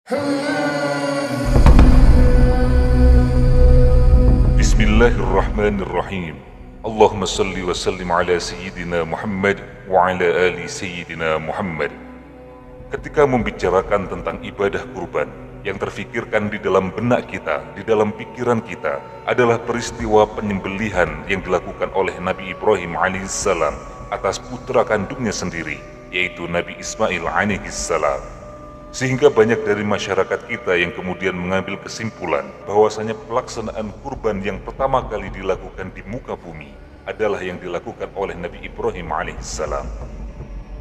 Bismillahirrahmanirrahim. Allahumma salli wa sallim ala Sayyidina Muhammad wa ala ali Sayyidina Muhammad. Ketika membicarakan tentang ibadah kurban, yang terfikirkan di dalam benak kita, di dalam pikiran kita adalah peristiwa penyembelihan yang dilakukan oleh Nabi Ibrahim alaihissalam atas putra kandungnya sendiri, yaitu Nabi Ismail alaihissalam. Sehingga banyak dari masyarakat kita yang kemudian mengambil kesimpulan bahwasanya pelaksanaan kurban yang pertama kali dilakukan di muka bumi adalah yang dilakukan oleh Nabi Ibrahim alaihissalam.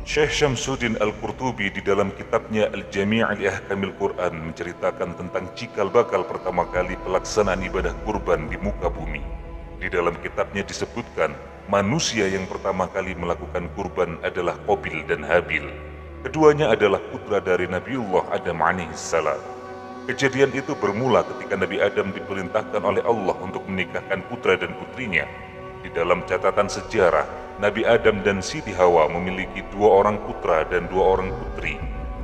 Syekh Syamsuddin Al-Qurtubi di dalam kitabnya Al-Jami' li Ahkamil Quran menceritakan tentang cikal bakal pertama kali pelaksanaan ibadah kurban di muka bumi. Di dalam kitabnya disebutkan manusia yang pertama kali melakukan kurban adalah Qabil dan Habil. Keduanya adalah putra dari Nabiullah Adam alaihissalam. Kejadian itu bermula ketika Nabi Adam diperintahkan oleh Allah untuk menikahkan putra dan putrinya. Di dalam catatan sejarah, Nabi Adam dan Siti Hawa memiliki 2 orang putra dan 2 orang putri.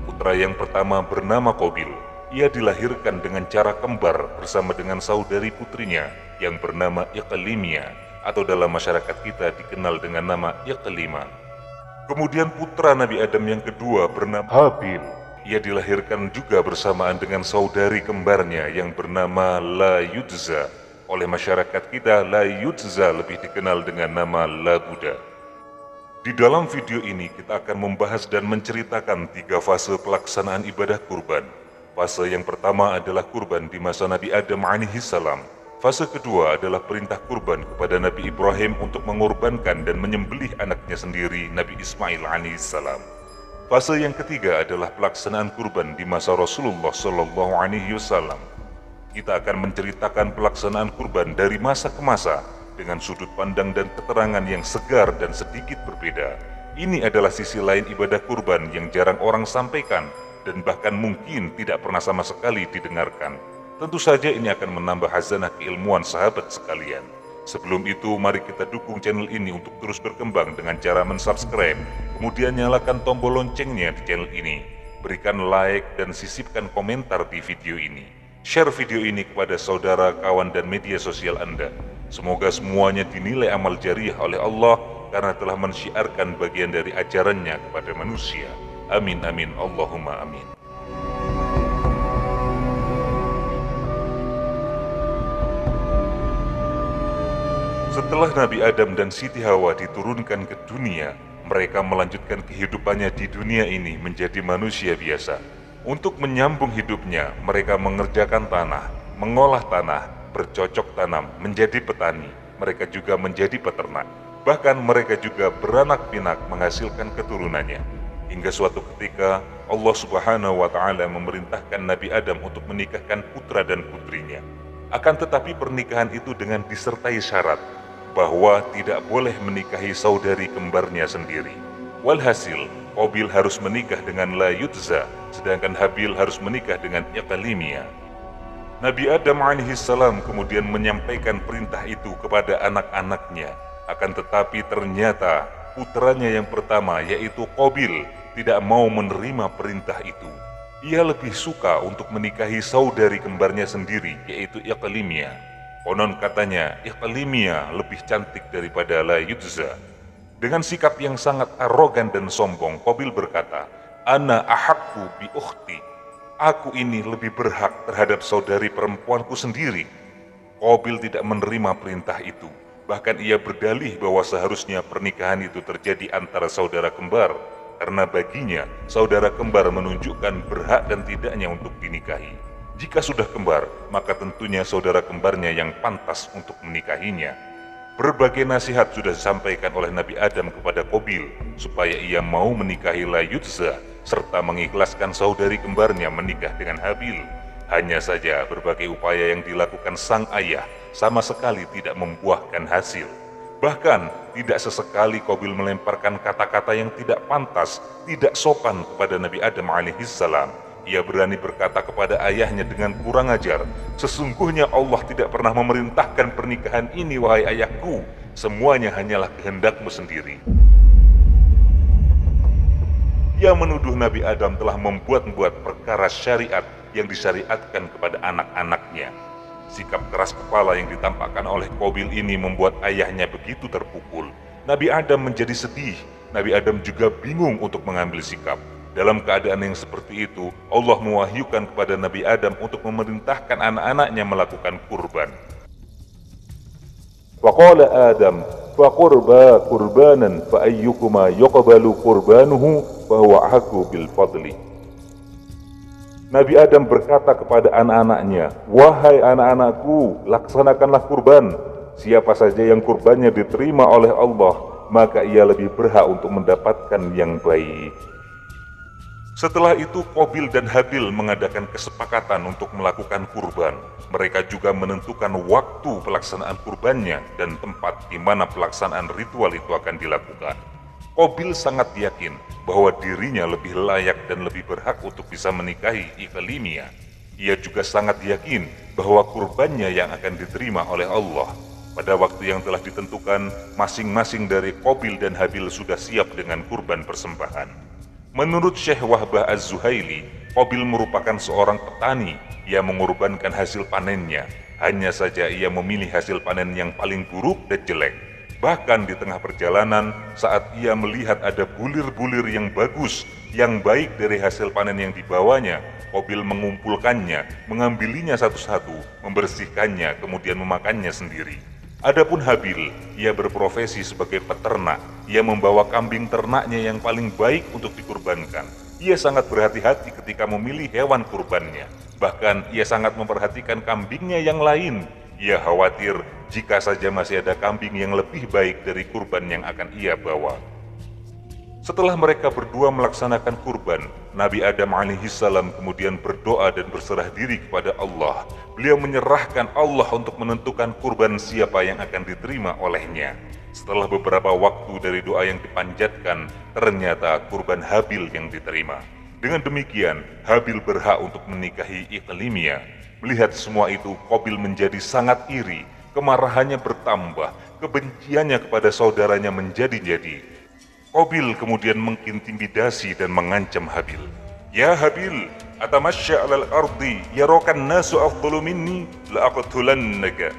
Putra yang pertama bernama Qabil. Ia dilahirkan dengan cara kembar bersama dengan saudari putrinya yang bernama Iqlimia, atau dalam masyarakat kita dikenal dengan nama Iqlima. Kemudian putra Nabi Adam yang kedua bernama Habil. Ia dilahirkan juga bersamaan dengan saudari kembarnya yang bernama Layudza. Oleh masyarakat kita, Layudza lebih dikenal dengan nama Labuda. Di dalam video ini kita akan membahas dan menceritakan 3 fase pelaksanaan ibadah kurban. Fase yang pertama adalah kurban di masa Nabi Adam alaihissalam. Fase kedua adalah perintah kurban kepada Nabi Ibrahim untuk mengorbankan dan menyembelih anaknya sendiri, Nabi Ismail alaihissalam. Fase yang ketiga adalah pelaksanaan kurban di masa Rasulullah SAW. Kita akan menceritakan pelaksanaan kurban dari masa ke masa dengan sudut pandang dan keterangan yang segar dan sedikit berbeda. Ini adalah sisi lain ibadah kurban yang jarang orang sampaikan dan bahkan mungkin tidak pernah sama sekali didengarkan. Tentu saja ini akan menambah hazanah keilmuan sahabat sekalian. Sebelum itu, mari kita dukung channel ini untuk terus berkembang dengan cara mensubscribe, kemudian nyalakan tombol loncengnya di channel ini. Berikan like dan sisipkan komentar di video ini. Share video ini kepada saudara, kawan, dan media sosial Anda. Semoga semuanya dinilai amal jariah oleh Allah karena telah mensyiarkan bagian dari ajarannya kepada manusia. Amin amin Allahumma amin. Setelah Nabi Adam dan Siti Hawa diturunkan ke dunia, mereka melanjutkan kehidupannya di dunia ini menjadi manusia biasa. Untuk menyambung hidupnya, mereka mengerjakan tanah, mengolah tanah, bercocok tanam, menjadi petani. Mereka juga menjadi peternak. Bahkan mereka juga beranak pinak menghasilkan keturunannya. Hingga suatu ketika, Allah Subhanahu wa Ta'ala memerintahkan Nabi Adam untuk menikahkan putra dan putrinya. Akan tetapi pernikahan itu dengan disertai syarat bahwa tidak boleh menikahi saudari kembarnya sendiri. Walhasil, Qabil harus menikah dengan Layudza, sedangkan Habil harus menikah dengan Iqlimia. Nabi Adam alaihissalam kemudian menyampaikan perintah itu kepada anak-anaknya. Akan tetapi ternyata putranya yang pertama, yaitu Qabil, tidak mau menerima perintah itu. Ia lebih suka untuk menikahi saudari kembarnya sendiri, yaitu Iqlimia. Konon katanya, Iqlimia lebih cantik daripada Layudza. Dengan sikap yang sangat arogan dan sombong, Qabil berkata, "Ana ahaqqu bi ukhti." Aku ini lebih berhak terhadap saudari perempuanku sendiri. Qabil tidak menerima perintah itu. Bahkan ia berdalih bahwa seharusnya pernikahan itu terjadi antara saudara kembar, karena baginya saudara kembar menunjukkan berhak dan tidaknya untuk dinikahi. Jika sudah kembar, maka tentunya saudara kembarnya yang pantas untuk menikahinya. Berbagai nasihat sudah disampaikan oleh Nabi Adam kepada Qabil supaya ia mau menikahi Layudza serta mengikhlaskan saudari kembarnya menikah dengan Habil. Hanya saja berbagai upaya yang dilakukan sang ayah sama sekali tidak membuahkan hasil. Bahkan tidak sesekali Qabil melemparkan kata-kata yang tidak pantas, tidak sopan kepada Nabi Adam alaihissalam. Ia berani berkata kepada ayahnya dengan kurang ajar, "Sesungguhnya Allah tidak pernah memerintahkan pernikahan ini, wahai ayahku. Semuanya hanyalah kehendakmu sendiri." Ia menuduh Nabi Adam telah membuat-buat perkara syariat yang disyariatkan kepada anak-anaknya. Sikap keras kepala yang ditampakkan oleh Qabil ini membuat ayahnya begitu terpukul. Nabi Adam menjadi sedih. Nabi Adam juga bingung untuk mengambil sikap. Dalam keadaan yang seperti itu, Allah mewahyukan kepada Nabi Adam untuk memerintahkan anak-anaknya melakukan kurban. Faqala Adam, faqurba qurbanan fa ayyukuma yuqbalu qurbanuhu fa huwa ahqqu bil fadli. Nabi Adam berkata kepada anak-anaknya, "Wahai anak-anakku, laksanakanlah kurban. Siapa saja yang kurbannya diterima oleh Allah, maka ia lebih berhak untuk mendapatkan yang baik." Setelah itu Qabil dan Habil mengadakan kesepakatan untuk melakukan kurban. Mereka juga menentukan waktu pelaksanaan kurbannya dan tempat di mana pelaksanaan ritual itu akan dilakukan. Qabil sangat yakin bahwa dirinya lebih layak dan lebih berhak untuk bisa menikahi Iqlimiyah. Ia juga sangat yakin bahwa kurbannya yang akan diterima oleh Allah. Pada waktu yang telah ditentukan, masing-masing dari Qabil dan Habil sudah siap dengan kurban persembahan. Menurut Syekh Wahbah Az-Zuhaili, Qabil merupakan seorang petani yang mengorbankan hasil panennya. Hanya saja ia memilih hasil panen yang paling buruk dan jelek. Bahkan di tengah perjalanan, saat ia melihat ada bulir-bulir yang bagus, yang baik dari hasil panen yang dibawanya, Qabil mengumpulkannya, mengambilinya satu-satu, membersihkannya, kemudian memakannya sendiri. Adapun Habil, ia berprofesi sebagai peternak. Ia membawa kambing ternaknya yang paling baik untuk dikurbankan. Ia sangat berhati-hati ketika memilih hewan kurbannya. Bahkan ia sangat memperhatikan kambingnya yang lain. Ia khawatir jika saja masih ada kambing yang lebih baik dari kurban yang akan ia bawa. Setelah mereka berdua melaksanakan kurban, Nabi Adam alaihissalam kemudian berdoa dan berserah diri kepada Allah. Beliau menyerahkan Allah untuk menentukan kurban siapa yang akan diterima olehnya. Setelah beberapa waktu dari doa yang dipanjatkan, ternyata kurban Habil yang diterima. Dengan demikian, Habil berhak untuk menikahi Iqlimiyah. Melihat semua itu, Qabil menjadi sangat iri, kemarahannya bertambah, kebenciannya kepada saudaranya menjadi-jadi. Qabil kemudian mengintimidasi dan mengancam Habil. "Ya Habil, atamasya 'alal ardi yarakan nasu afdalu minni la aqtulannaka."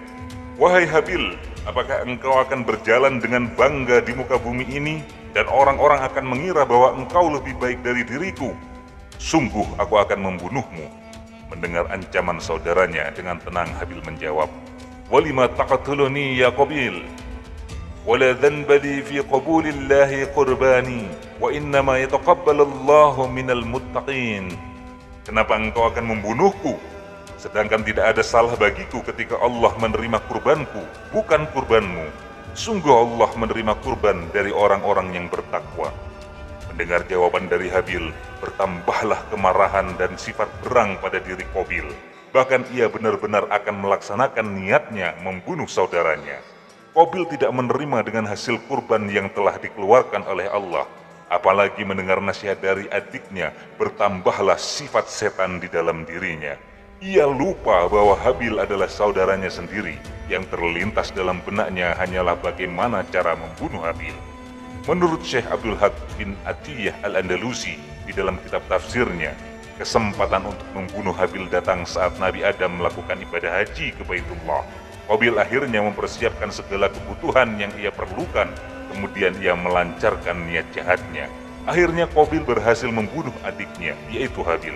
Wahai Habil, apakah engkau akan berjalan dengan bangga di muka bumi ini dan orang-orang akan mengira bahwa engkau lebih baik dari diriku? Sungguh aku akan membunuhmu. Mendengar ancaman saudaranya, dengan tenang Habil menjawab, "Walima taqtuluni ya Qabil? Wala dhanba li fi qabulillahi qurbani wa innama yataqabbalallahu minal muttaqin." Kenapa engkau akan membunuhku? Sedangkan tidak ada salah bagiku ketika Allah menerima kurbanku, bukan kurbanmu. Sungguh Allah menerima kurban dari orang-orang yang bertakwa. Mendengar jawaban dari Habil, bertambahlah kemarahan dan sifat berang pada diri Qabil. Bahkan ia benar-benar akan melaksanakan niatnya membunuh saudaranya. Qabil tidak menerima dengan hasil kurban yang telah dikeluarkan oleh Allah. Apalagi mendengar nasihat dari adiknya, bertambahlah sifat setan di dalam dirinya. Ia lupa bahwa Habil adalah saudaranya sendiri. Yang terlintas dalam benaknya hanyalah bagaimana cara membunuh Habil. Menurut Syekh Abdul Haq bin Atiyah Al-Andalusi di dalam kitab tafsirnya, kesempatan untuk membunuh Habil datang saat Nabi Adam melakukan ibadah haji ke Baitullah. Qabil akhirnya mempersiapkan segala kebutuhan yang ia perlukan, kemudian ia melancarkan niat jahatnya. Akhirnya Qabil berhasil membunuh adiknya, yaitu Habil.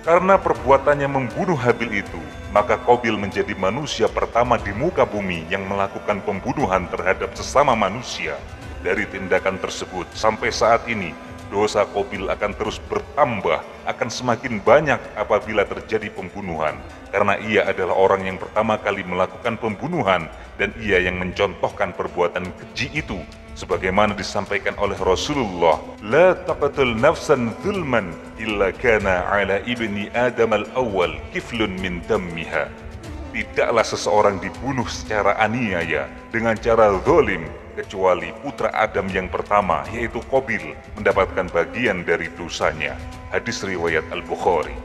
Karena perbuatannya membunuh Habil itu, maka Qabil menjadi manusia pertama di muka bumi yang melakukan pembunuhan terhadap sesama manusia. Dari tindakan tersebut, sampai saat ini, dosa Qabil akan terus bertambah, akan semakin banyak apabila terjadi pembunuhan. Karena ia adalah orang yang pertama kali melakukan pembunuhan, dan ia yang mencontohkan perbuatan keji itu. Sebagaimana disampaikan oleh Rasulullah, "La taqtul nafsan zulman illa kana ala ibni Adam al-awwal kiflun min dammiha." Tidaklah seseorang dibunuh secara aniaya dengan cara zalim, kecuali putra Adam yang pertama, yaitu Qabil, mendapatkan bagian dari dosanya. Hadis riwayat Al-Bukhari.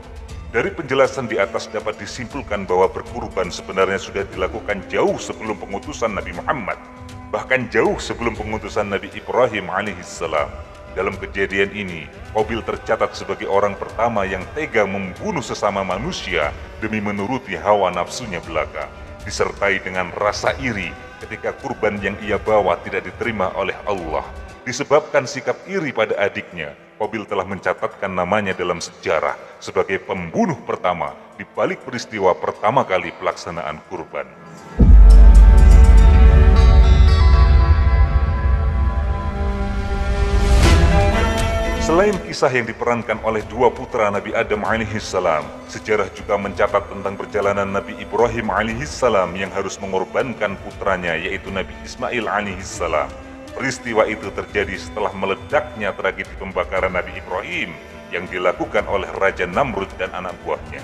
Dari penjelasan di atas dapat disimpulkan bahwa berkurban sebenarnya sudah dilakukan jauh sebelum pengutusan Nabi Muhammad, bahkan jauh sebelum pengutusan Nabi Ibrahim alaihissalam. Dalam kejadian ini, Qabil tercatat sebagai orang pertama yang tega membunuh sesama manusia demi menuruti hawa nafsunya belaka, disertai dengan rasa iri ketika kurban yang ia bawa tidak diterima oleh Allah. Disebabkan sikap iri pada adiknya, Qabil telah mencatatkan namanya dalam sejarah sebagai pembunuh pertama di balik peristiwa pertama kali pelaksanaan kurban. Selain kisah yang diperankan oleh dua putra Nabi Adam alaihissalam, sejarah juga mencatat tentang perjalanan Nabi Ibrahim alaihissalam yang harus mengorbankan putranya yaitu Nabi Ismail alaihissalam. Peristiwa itu terjadi setelah meledaknya tragedi pembakaran Nabi Ibrahim yang dilakukan oleh Raja Namrud dan anak buahnya.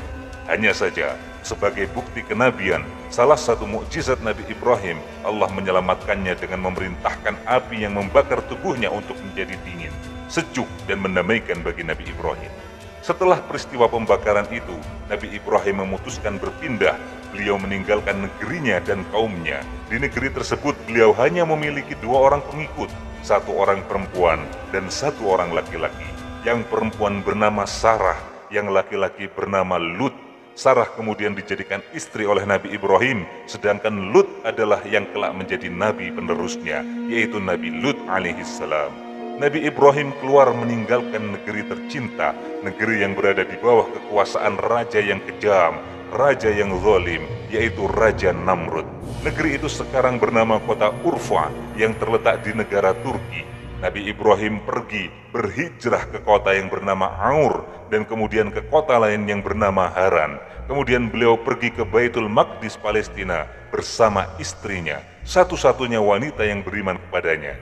Hanya saja, sebagai bukti kenabian, salah satu mukjizat Nabi Ibrahim, Allah menyelamatkannya dengan memerintahkan api yang membakar tubuhnya untuk menjadi dingin, sejuk dan mendamaikan bagi Nabi Ibrahim. Setelah peristiwa pembakaran itu, Nabi Ibrahim memutuskan berpindah. Beliau meninggalkan negerinya dan kaumnya. Di negeri tersebut beliau hanya memiliki 2 orang pengikut, 1 orang perempuan dan 1 orang laki-laki. Yang perempuan bernama Sarah, yang laki-laki bernama Lut. Sarah kemudian dijadikan istri oleh Nabi Ibrahim, sedangkan Lut adalah yang kelak menjadi nabi penerusnya, yaitu Nabi Lut alaihissalam. Nabi Ibrahim keluar meninggalkan negeri tercinta, negeri yang berada di bawah kekuasaan raja yang kejam, raja yang zalim, yaitu Raja Namrud. Negeri itu sekarang bernama kota Urfa yang terletak di negara Turki. Nabi Ibrahim pergi berhijrah ke kota yang bernama Aur dan kemudian ke kota lain yang bernama Haran. Kemudian beliau pergi ke Baitul Maqdis Palestina bersama istrinya, satu-satunya wanita yang beriman kepadanya.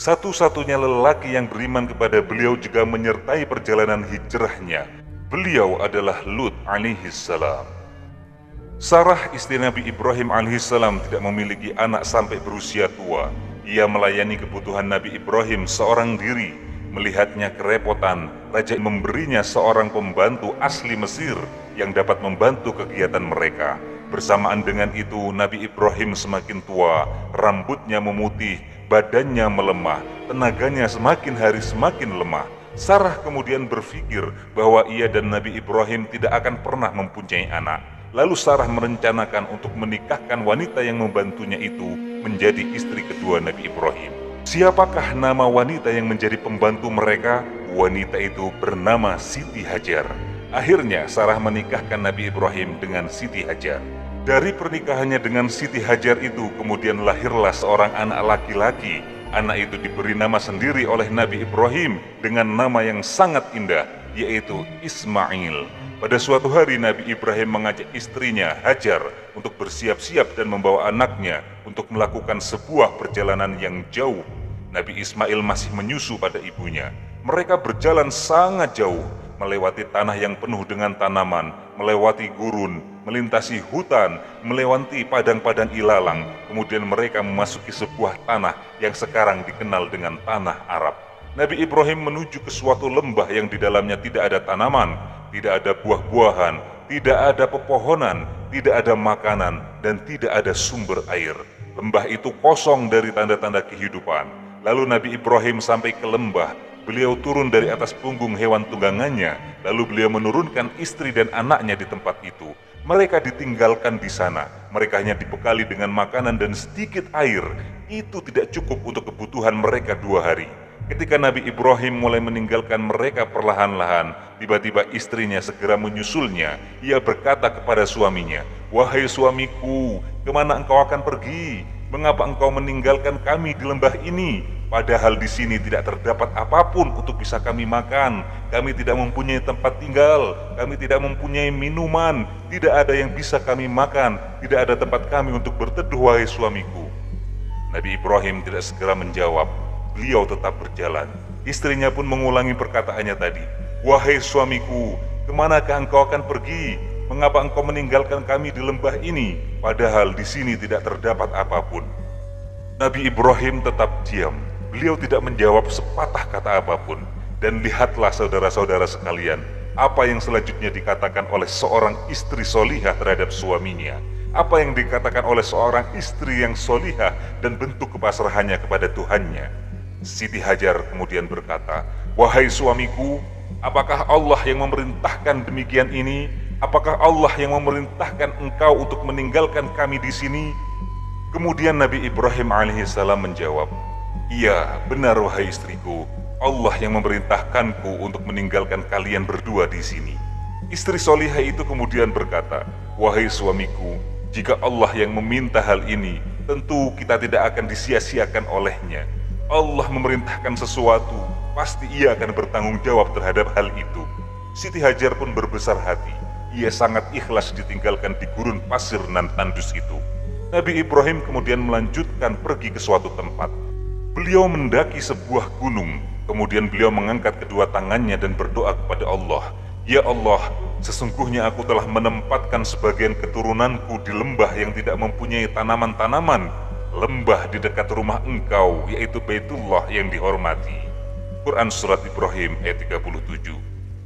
Satu-satunya lelaki yang beriman kepada beliau juga menyertai perjalanan hijrahnya. Beliau adalah Lut alaihissalam. Sarah istri Nabi Ibrahim alaihissalam tidak memiliki anak sampai berusia tua. Ia melayani kebutuhan Nabi Ibrahim seorang diri. Melihatnya kerepotan, raja memberinya seorang pembantu asli Mesir yang dapat membantu kegiatan mereka. Bersamaan dengan itu, Nabi Ibrahim semakin tua, rambutnya memutih, badannya melemah, tenaganya semakin hari semakin lemah. Sarah kemudian berpikir bahwa ia dan Nabi Ibrahim tidak akan pernah mempunyai anak. Lalu Sarah merencanakan untuk menikahkan wanita yang membantunya itu menjadi istri kedua Nabi Ibrahim. Siapakah nama wanita yang menjadi pembantu mereka? Wanita itu bernama Siti Hajar. Akhirnya Sarah menikahkan Nabi Ibrahim dengan Siti Hajar. Dari pernikahannya dengan Siti Hajar itu kemudian lahirlah seorang anak laki-laki. Anak itu diberi nama sendiri oleh Nabi Ibrahim dengan nama yang sangat indah, yaitu Ismail. Pada suatu hari Nabi Ibrahim mengajak istrinya Hajar untuk bersiap-siap dan membawa anaknya untuk melakukan sebuah perjalanan yang jauh. Nabi Ismail masih menyusu pada ibunya. Mereka berjalan sangat jauh, melewati tanah yang penuh dengan tanaman, melewati gurun, melintasi hutan, melewati padang-padang ilalang. Kemudian mereka memasuki sebuah tanah yang sekarang dikenal dengan tanah Arab. Nabi Ibrahim menuju ke suatu lembah yang di dalamnya tidak ada tanaman, tidak ada buah-buahan, tidak ada pepohonan, tidak ada makanan, dan tidak ada sumber air. Lembah itu kosong dari tanda-tanda kehidupan. Lalu Nabi Ibrahim sampai ke lembah. Beliau turun dari atas punggung hewan tunggangannya, lalu beliau menurunkan istri dan anaknya di tempat itu. Mereka ditinggalkan di sana. Mereka hanya dibekali dengan makanan dan sedikit air. Itu tidak cukup untuk kebutuhan mereka 2 hari. Ketika Nabi Ibrahim mulai meninggalkan mereka perlahan-lahan, tiba-tiba istrinya segera menyusulnya. Ia berkata kepada suaminya, "Wahai suamiku, kemana engkau akan pergi? Mengapa engkau meninggalkan kami di lembah ini? Padahal di sini tidak terdapat apapun untuk bisa kami makan. Kami tidak mempunyai tempat tinggal, kami tidak mempunyai minuman, tidak ada yang bisa kami makan, tidak ada tempat kami untuk berteduh, wahai suamiku." Nabi Ibrahim tidak segera menjawab. Beliau tetap berjalan. Istrinya pun mengulangi perkataannya tadi, "Wahai suamiku, kemanakah engkau akan pergi? Mengapa engkau meninggalkan kami di lembah ini? Padahal di sini tidak terdapat apapun." Nabi Ibrahim tetap diam. Beliau tidak menjawab sepatah kata apapun. Dan lihatlah saudara-saudara sekalian, apa yang selanjutnya dikatakan oleh seorang istri solihah terhadap suaminya. Apa yang dikatakan oleh seorang istri yang solihah dan bentuk kepasrahannya kepada Tuhannya. Siti Hajar kemudian berkata, "Wahai suamiku, apakah Allah yang memerintahkan demikian ini? Apakah Allah yang memerintahkan engkau untuk meninggalkan kami di sini?" Kemudian Nabi Ibrahim alaihissalam menjawab, "Iya, benar wahai istriku. Allah yang memerintahkanku untuk meninggalkan kalian berdua di sini." Istri solihah itu kemudian berkata, "Wahai suamiku, jika Allah yang meminta hal ini, tentu kita tidak akan disia-siakan olehnya. Allah memerintahkan sesuatu, pasti ia akan bertanggung jawab terhadap hal itu." Siti Hajar pun berbesar hati. Ia sangat ikhlas ditinggalkan di gurun pasir nan tandus itu. Nabi Ibrahim kemudian melanjutkan pergi ke suatu tempat. Beliau mendaki sebuah gunung, kemudian beliau mengangkat kedua tangannya dan berdoa kepada Allah, "Ya Allah, sesungguhnya aku telah menempatkan sebagian keturunanku di lembah yang tidak mempunyai tanaman-tanaman, lembah di dekat rumah engkau, yaitu Baitullah yang dihormati." Quran Surat Ibrahim ayat 37.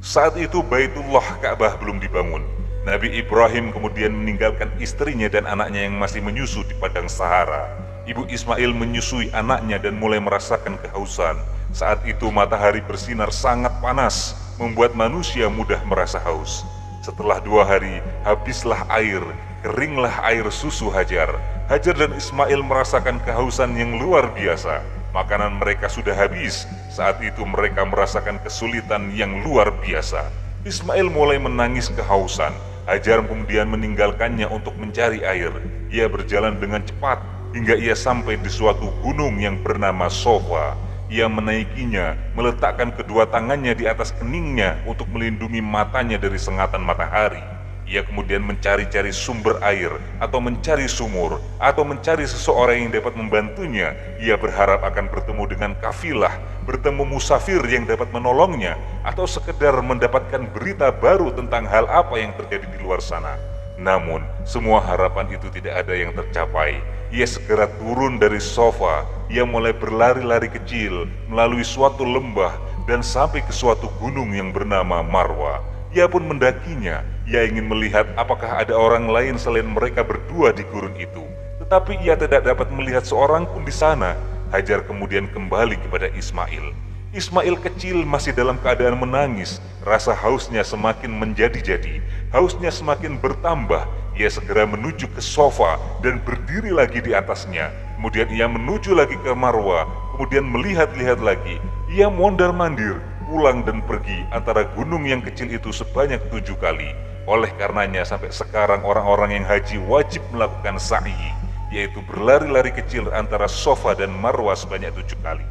Saat itu Baitullah Ka'bah belum dibangun. Nabi Ibrahim kemudian meninggalkan istrinya dan anaknya yang masih menyusu di padang Sahara. Ibu Ismail menyusui anaknya dan mulai merasakan kehausan. Saat itu matahari bersinar sangat panas, membuat manusia mudah merasa haus. Setelah 2 hari, habislah air, keringlah air susu Hajar. Hajar dan Ismail merasakan kehausan yang luar biasa. Makanan mereka sudah habis. Saat itu mereka merasakan kesulitan yang luar biasa. Ismail mulai menangis kehausan. Hajar kemudian meninggalkannya untuk mencari air. Ia berjalan dengan cepat hingga ia sampai di suatu gunung yang bernama Sofa. Ia menaikinya, meletakkan kedua tangannya di atas keningnya untuk melindungi matanya dari sengatan matahari. Ia kemudian mencari-cari sumber air, atau mencari sumur, atau mencari seseorang yang dapat membantunya. Ia berharap akan bertemu dengan kafilah, bertemu musafir yang dapat menolongnya, atau sekedar mendapatkan berita baru tentang hal apa yang terjadi di luar sana. Namun, semua harapan itu tidak ada yang tercapai. Ia segera turun dari sofa. Ia mulai berlari-lari kecil melalui suatu lembah dan sampai ke suatu gunung yang bernama Marwa. Ia pun mendakinya. Ia ingin melihat apakah ada orang lain selain mereka berdua di gurun itu. Tetapi ia tidak dapat melihat seorang pun di sana. Hajar kemudian kembali kepada Ismail. Ismail kecil masih dalam keadaan menangis. Rasa hausnya semakin menjadi-jadi. Hausnya semakin bertambah. Ia segera menuju ke sofa dan berdiri lagi di atasnya. Kemudian ia menuju lagi ke Marwa. Kemudian melihat-lihat lagi. Ia mondar-mandir, pulang dan pergi antara gunung yang kecil itu sebanyak 7 kali. Oleh karenanya sampai sekarang orang-orang yang haji wajib melakukan sa'i, yaitu berlari-lari kecil antara Sofa dan Marwa sebanyak 7 kali.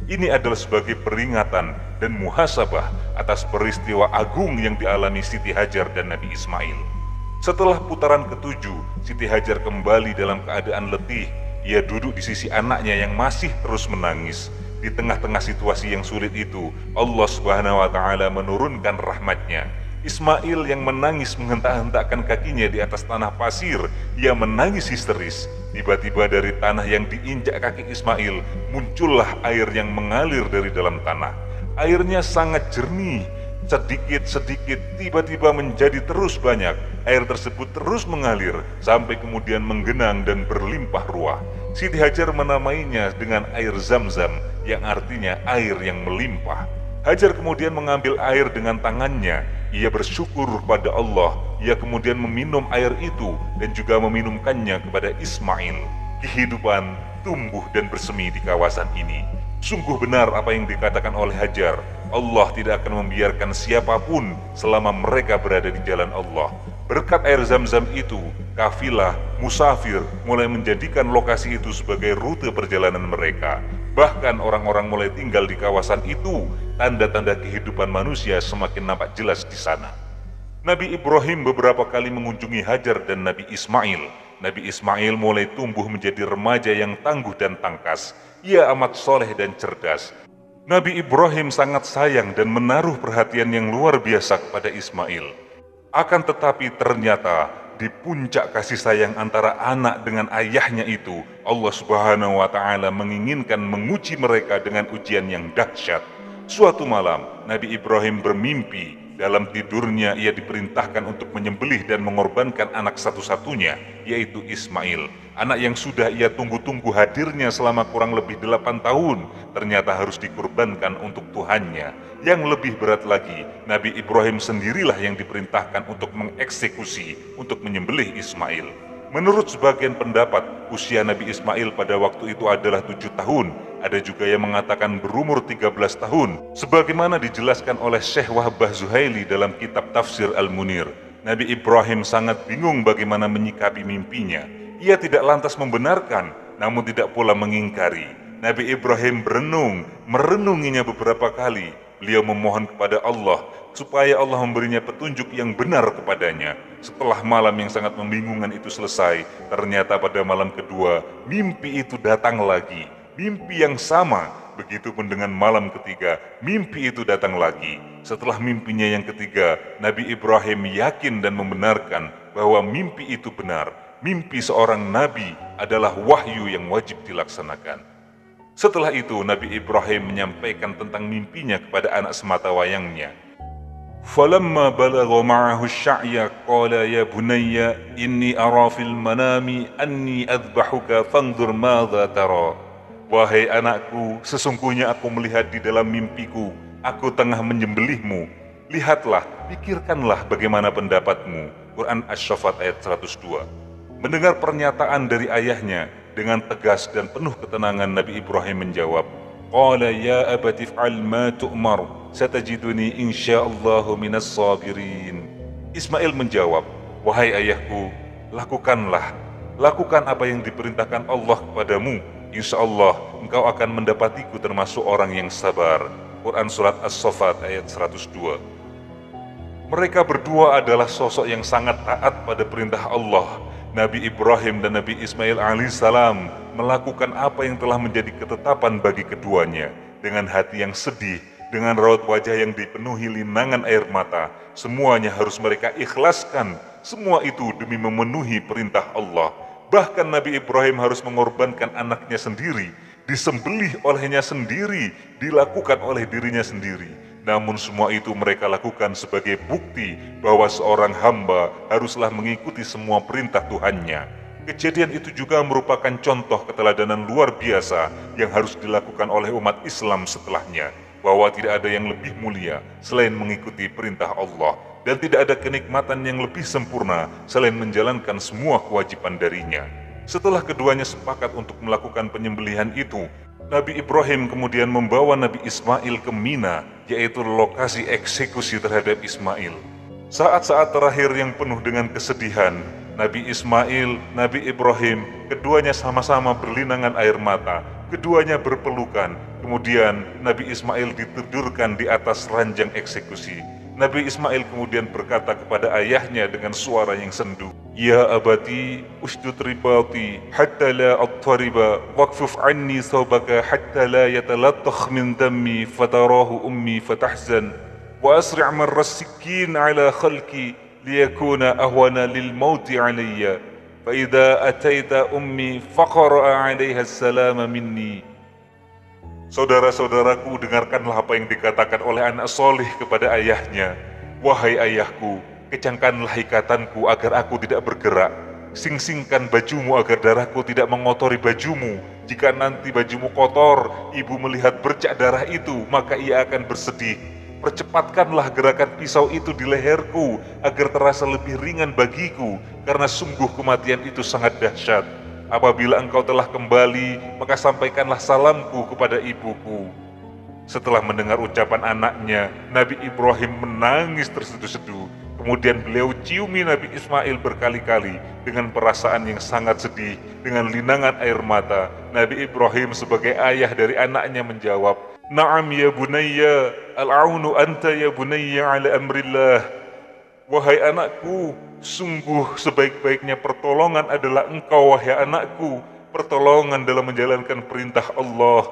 Ini adalah sebagai peringatan dan muhasabah atas peristiwa agung yang dialami Siti Hajar dan Nabi Ismail. Setelah putaran ke-7, Siti Hajar kembali dalam keadaan letih. Ia duduk di sisi anaknya yang masih terus menangis. Di tengah-tengah situasi yang sulit itu, Allah Subhanahu wa Ta'ala menurunkan rahmatnya. Ismail yang menangis menghentak-hentakkan kakinya di atas tanah pasir. Ia menangis histeris. Tiba-tiba dari tanah yang diinjak kaki Ismail muncullah air yang mengalir dari dalam tanah. Airnya sangat jernih, sedikit-sedikit tiba-tiba menjadi terus banyak. Air tersebut terus mengalir sampai kemudian menggenang dan berlimpah ruah. Siti Hajar menamainya dengan air Zam-Zam, yang artinya air yang melimpah. Hajar kemudian mengambil air dengan tangannya. Ia bersyukur kepada Allah. Ia kemudian meminum air itu dan juga meminumkannya kepada Ismail. Kehidupan tumbuh dan bersemi di kawasan ini. Sungguh benar apa yang dikatakan oleh Hajar. Allah tidak akan membiarkan siapapun selama mereka berada di jalan Allah. Berkat air Zam-Zam itu, kafilah, musafir mulai menjadikan lokasi itu sebagai rute perjalanan mereka. Bahkan orang-orang mulai tinggal di kawasan itu. Tanda-tanda kehidupan manusia semakin nampak jelas di sana. Nabi Ibrahim beberapa kali mengunjungi Hajar dan Nabi Ismail. Nabi Ismail mulai tumbuh menjadi remaja yang tangguh dan tangkas. Ia amat soleh dan cerdas. Nabi Ibrahim sangat sayang dan menaruh perhatian yang luar biasa kepada Ismail. Akan tetapi ternyata di puncak kasih sayang antara anak dengan ayahnya itu, Allah Subhanahu wa Ta'ala menginginkan menguji mereka dengan ujian yang dahsyat. Suatu malam, Nabi Ibrahim bermimpi Dalam tidurnya ia diperintahkan untuk menyembelih dan mengorbankan anak satu-satunya, yaitu Ismail. Anak yang sudah ia tunggu-tunggu hadirnya selama kurang lebih 8 tahun, ternyata harus dikorbankan untuk Tuhannya. Yang lebih berat lagi, Nabi Ibrahim sendirilah yang diperintahkan untuk mengeksekusi, untuk menyembelih Ismail. Menurut sebagian pendapat, usia Nabi Ismail pada waktu itu adalah 7 tahun. Ada juga yang mengatakan berumur 13 tahun. Sebagaimana dijelaskan oleh Syekh Wahbah Zuhaili dalam kitab Tafsir Al-Munir. Nabi Ibrahim sangat bingung bagaimana menyikapi mimpinya. Ia tidak lantas membenarkan, namun tidak pula mengingkari. Nabi Ibrahim merenunginya beberapa kali. Beliau memohon kepada Allah supaya Allah memberinya petunjuk yang benar kepadanya. Setelah malam yang sangat membingungkan itu selesai, ternyata pada malam kedua, mimpi itu datang lagi. Mimpi yang sama, begitupun dengan malam ketiga, mimpi itu datang lagi. Setelah mimpinya yang ketiga, Nabi Ibrahim yakin dan membenarkan bahwa mimpi itu benar. Mimpi seorang nabi adalah wahyu yang wajib dilaksanakan. Setelah itu, Nabi Ibrahim menyampaikan tentang mimpinya kepada anak sematawayangnya. Falamma balagha ma'ahu asy-sya'ya qala ya bunayya inni ara fil manami anni adbahuka fanzur madza tara. Wahai anakku, sesungguhnya aku melihat di dalam mimpiku, aku tengah menyembelihmu. Lihatlah, pikirkanlah bagaimana pendapatmu. Quran Asy-Syaffat ayat 102. Mendengar pernyataan dari ayahnya, dengan tegas dan penuh ketenangan Nabi Ibrahim menjawab, Qala ya abati fa'al ma tu'mar, satajiduni insyaallahu minas sabirin. Ismail menjawab, wahai ayahku, lakukan apa yang diperintahkan Allah kepadamu. Insya Allah engkau akan mendapatiku termasuk orang yang sabar. Quran Surat As-Saffat ayat 102. Mereka berdua adalah sosok yang sangat taat pada perintah Allah. Nabi Ibrahim dan Nabi Ismail alaihissalam melakukan apa yang telah menjadi ketetapan bagi keduanya. Dengan hati yang sedih, dengan raut wajah yang dipenuhi linangan air mata, semuanya harus mereka ikhlaskan. Semua itu demi memenuhi perintah Allah. Bahkan Nabi Ibrahim harus mengorbankan anaknya sendiri, disembelih olehnya sendiri, dilakukan oleh dirinya sendiri. Namun semua itu mereka lakukan sebagai bukti bahwa seorang hamba haruslah mengikuti semua perintah Tuhannya. Kejadian itu juga merupakan contoh keteladanan luar biasa yang harus dilakukan oleh umat Islam setelahnya, bahwa tidak ada yang lebih mulia selain mengikuti perintah Allah, dan tidak ada kenikmatan yang lebih sempurna selain menjalankan semua kewajiban darinya. Setelah keduanya sepakat untuk melakukan penyembelihan itu, Nabi Ibrahim kemudian membawa Nabi Ismail ke Mina, yaitu lokasi eksekusi terhadap Ismail. Saat-saat terakhir yang penuh dengan kesedihan, Nabi Ismail, Nabi Ibrahim, keduanya sama-sama berlinangan air mata, keduanya berpelukan. Kemudian Nabi Ismail ditidurkan di atas ranjang eksekusi. Nabi Ismail kemudian berkata kepada ayahnya dengan suara yang sendu, Ya abati, usdud ribati, hatta la attariba, waqfuf anni thawbaka hatta la yatalattakh min dammi, fatarahu ummi fatahzan, wa asri' marra as-sikkin ala khalki, liyakuna ahwana lil mauti alayya, fa idza ataita ummi faqra 'alayha as-salama minni. Saudara-saudaraku, dengarkanlah apa yang dikatakan oleh anak soleh kepada ayahnya. Wahai ayahku, kencangkanlah ikatanku agar aku tidak bergerak. Sing-singkan bajumu agar darahku tidak mengotori bajumu. Jika nanti bajumu kotor, ibu melihat bercak darah itu, maka ia akan bersedih. Percepatkanlah gerakan pisau itu di leherku agar terasa lebih ringan bagiku, karena sungguh kematian itu sangat dahsyat. Apabila engkau telah kembali, maka sampaikanlah salamku kepada ibuku. Setelah mendengar ucapan anaknya, Nabi Ibrahim menangis terseduh-seduh. Kemudian beliau ciumi Nabi Ismail berkali-kali dengan perasaan yang sangat sedih, dengan linangan air mata. Nabi Ibrahim sebagai ayah dari anaknya menjawab, Na'am ya bunayya, al-aunu anta ya bunayya ala amrillah. Wahai anakku, sungguh sebaik-baiknya pertolongan adalah engkau, wahai anakku, pertolongan dalam menjalankan perintah Allah.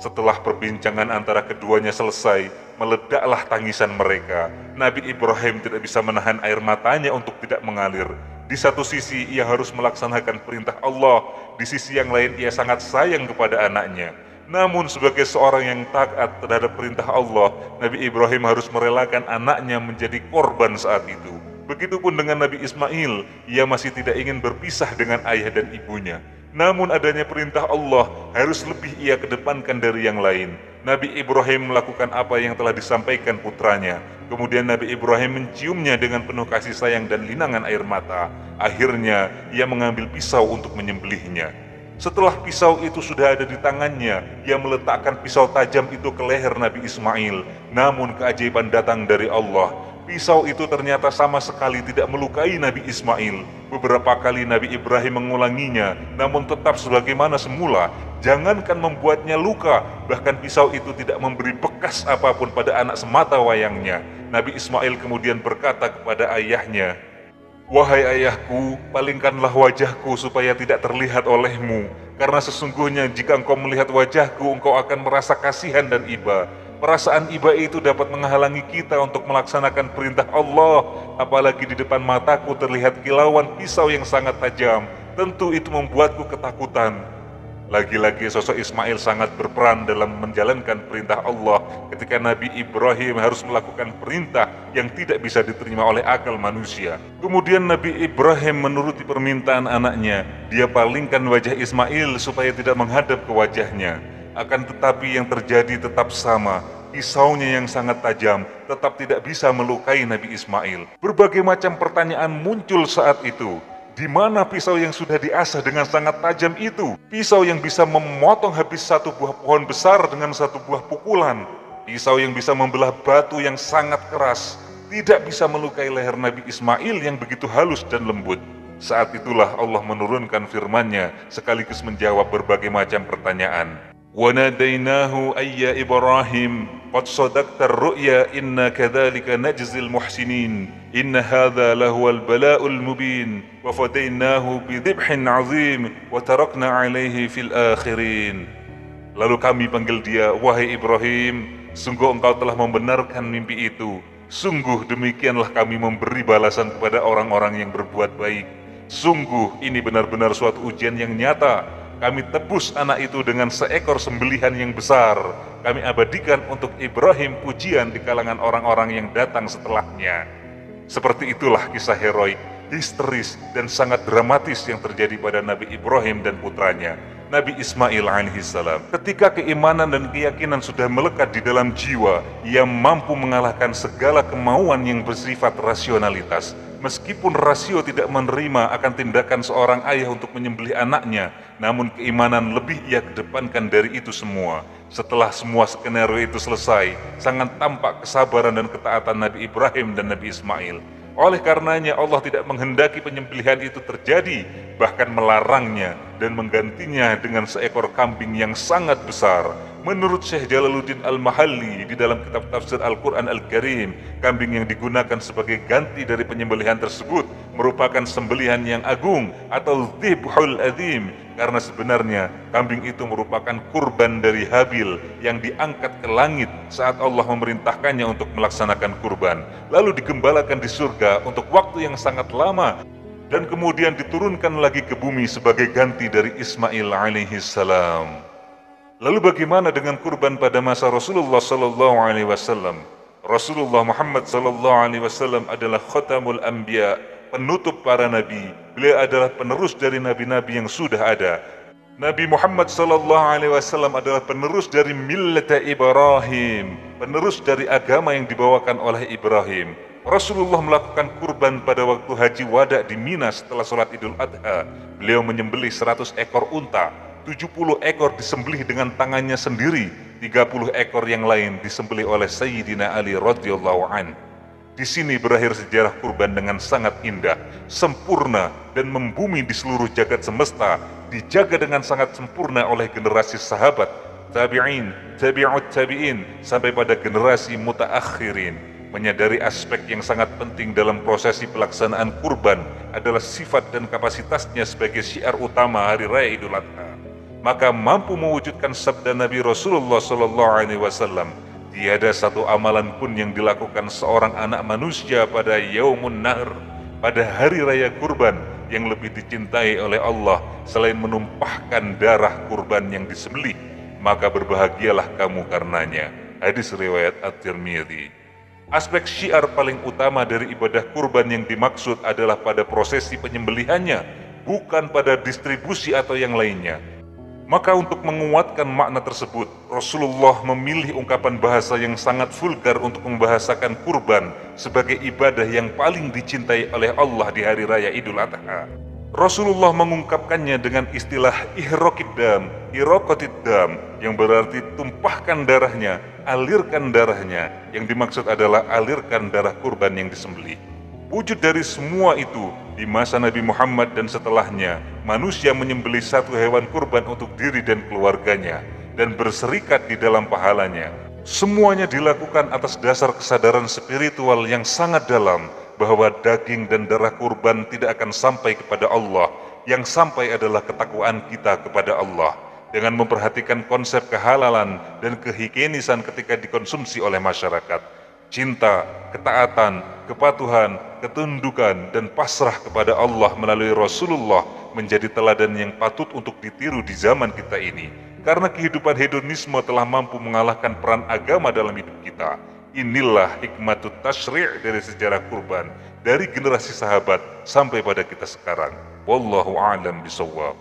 Setelah perbincangan antara keduanya selesai, meledaklah tangisan mereka. Nabi Ibrahim tidak bisa menahan air matanya untuk tidak mengalir. Di satu sisi ia harus melaksanakan perintah Allah, di sisi yang lain ia sangat sayang kepada anaknya. Namun sebagai seorang yang taat terhadap perintah Allah, Nabi Ibrahim harus merelakan anaknya menjadi korban saat itu. Begitupun dengan Nabi Ismail, ia masih tidak ingin berpisah dengan ayah dan ibunya. Namun adanya perintah Allah harus lebih ia kedepankan dari yang lain. Nabi Ibrahim melakukan apa yang telah disampaikan putranya. Kemudian Nabi Ibrahim menciumnya dengan penuh kasih sayang dan linangan air mata. Akhirnya ia mengambil pisau untuk menyembelihnya. Setelah pisau itu sudah ada di tangannya, ia meletakkan pisau tajam itu ke leher Nabi Ismail. Namun keajaiban datang dari Allah. Pisau itu ternyata sama sekali tidak melukai Nabi Ismail. Beberapa kali Nabi Ibrahim mengulanginya, namun tetap sebagaimana semula. Jangankan membuatnya luka, bahkan pisau itu tidak memberi bekas apapun pada anak semata wayangnya. Nabi Ismail kemudian berkata kepada ayahnya, "Wahai ayahku, palingkanlah wajahku supaya tidak terlihat olehmu. Karena sesungguhnya jika engkau melihat wajahku, engkau akan merasa kasihan dan iba. Perasaan iba itu dapat menghalangi kita untuk melaksanakan perintah Allah. Apalagi di depan mataku terlihat kilauan pisau yang sangat tajam. Tentu itu membuatku ketakutan." Lagi-lagi sosok Ismail sangat berperan dalam menjalankan perintah Allah ketika Nabi Ibrahim harus melakukan perintah yang tidak bisa diterima oleh akal manusia. Kemudian Nabi Ibrahim menuruti permintaan anaknya. Dia palingkan wajah Ismail supaya tidak menghadap ke wajahnya. Akan tetapi yang terjadi tetap sama. Pisaunya yang sangat tajam tetap tidak bisa melukai Nabi Ismail. Berbagai macam pertanyaan muncul saat itu. Di mana pisau yang sudah diasah dengan sangat tajam itu? Pisau yang bisa memotong habis satu buah pohon besar dengan satu buah pukulan. Pisau yang bisa membelah batu yang sangat keras. Tidak bisa melukai leher Nabi Ismail yang begitu halus dan lembut. Saat itulah Allah menurunkan firman-Nya sekaligus menjawab berbagai macam pertanyaan. وَنَادَيْنَاهُ أَيَّا إِبْرَاهِيمُ قَدْ صَدَقْتَ الرُّؤْيَا إِنَّا كَذَلِكَ نَجْزِي الْمُحْسِنِينَ إِنَّ هَذَا لَهُوَ الْبَلَاءُ الْمُبِينُ وَفَدَيْنَاهُ بِذِبْحٍ عَظِيمٍ وَتَرَكْنَا عَلَيْهِ فِي الْآخِرِينَ. Lalu kami panggil dia, "Wahai Ibrahim, sungguh engkau telah membenarkan mimpi itu. Sungguh demikianlah kami memberi balasan kepada orang-orang yang berbuat baik. Sungguh ini benar-benar suatu ujian yang nyata. Kami tebus anak itu dengan seekor sembelihan yang besar. Kami abadikan untuk Ibrahim pujian di kalangan orang-orang yang datang setelahnya." Seperti itulah kisah heroik, histeris, dan sangat dramatis yang terjadi pada Nabi Ibrahim dan putranya, Nabi Ismail alaihissalam. Ketika keimanan dan keyakinan sudah melekat di dalam jiwa, ia mampu mengalahkan segala kemauan yang bersifat rasionalitas. Meskipun rasio tidak menerima akan tindakan seorang ayah untuk menyembelih anaknya, namun keimanan lebih ia kedepankan dari itu semua. Setelah semua skenario itu selesai, sangat tampak kesabaran dan ketaatan Nabi Ibrahim dan Nabi Ismail. Oleh karenanya Allah tidak menghendaki penyembelihan itu terjadi, bahkan melarangnya dan menggantinya dengan seekor kambing yang sangat besar. Menurut Syekh Jalaluddin Al-Mahalli di dalam kitab tafsir Al-Quran Al-Karim, kambing yang digunakan sebagai ganti dari penyembelihan tersebut merupakan sembelihan yang agung atau dzibhul adzim, karena sebenarnya kambing itu merupakan kurban dari Habil yang diangkat ke langit saat Allah memerintahkannya untuk melaksanakan kurban, lalu digembalakan di surga untuk waktu yang sangat lama dan kemudian diturunkan lagi ke bumi sebagai ganti dari Ismail alaihissalam. Lalu bagaimana dengan kurban pada masa Rasulullah sallallahu alaihi wasallam? Rasulullah Muhammad sallallahu alaihi wasallam adalah khatamul anbiya, penutup para nabi. Beliau adalah penerus dari nabi-nabi yang sudah ada. Nabi Muhammad sallallahu alaihi wasallam adalah penerus dari millata Ibrahim, penerus dari agama yang dibawakan oleh Ibrahim. Rasulullah melakukan kurban pada waktu haji wada di Mina setelah sholat Idul Adha. Beliau menyembelih 100 ekor unta. 70 ekor disembelih dengan tangannya sendiri, 30 ekor yang lain disembelih oleh Sayyidina Ali radhiyallahu an. Di sini berakhir sejarah kurban dengan sangat indah, sempurna, dan membumi di seluruh jagat semesta, dijaga dengan sangat sempurna oleh generasi sahabat, tabi'in, tabi'ut tabi'in, sampai pada generasi mutaakhirin. Menyadari aspek yang sangat penting dalam prosesi pelaksanaan kurban adalah sifat dan kapasitasnya sebagai syiar utama Hari Raya Idul Adha, maka mampu mewujudkan sabda Nabi Rasulullah SAW, tiada satu amalan pun yang dilakukan seorang anak manusia pada Yaumun Nahr, pada hari raya kurban, yang lebih dicintai oleh Allah selain menumpahkan darah kurban yang disembelih. maka berbahagialah kamu karenanya. Hadis riwayat At-Tirmidzi. Aspek syiar paling utama dari ibadah kurban yang dimaksud adalah pada prosesi penyembelihannya, bukan pada distribusi atau yang lainnya. Maka untuk menguatkan makna tersebut, Rasulullah memilih ungkapan bahasa yang sangat vulgar untuk membahasakan kurban sebagai ibadah yang paling dicintai oleh Allah di hari raya Idul Adha. Rasulullah mengungkapkannya dengan istilah ihraqid-dam, iraqatid-dam, yang berarti tumpahkan darahnya, alirkan darahnya. Yang dimaksud adalah alirkan darah kurban yang disembelih. Wujud dari semua itu, di masa Nabi Muhammad dan setelahnya, manusia menyembelih satu hewan kurban untuk diri dan keluarganya, dan berserikat di dalam pahalanya. Semuanya dilakukan atas dasar kesadaran spiritual yang sangat dalam, bahwa daging dan darah kurban tidak akan sampai kepada Allah. Yang sampai adalah ketakwaan kita kepada Allah, dengan memperhatikan konsep kehalalan dan kehigienisan ketika dikonsumsi oleh masyarakat. Cinta, ketaatan, kepatuhan, ketundukan, dan pasrah kepada Allah melalui Rasulullah menjadi teladan yang patut untuk ditiru di zaman kita ini. Karena kehidupan hedonisme telah mampu mengalahkan peran agama dalam hidup kita. Inilah hikmatut tasyri' dari sejarah kurban, dari generasi sahabat sampai pada kita sekarang. Wallahu a'lam bishawab.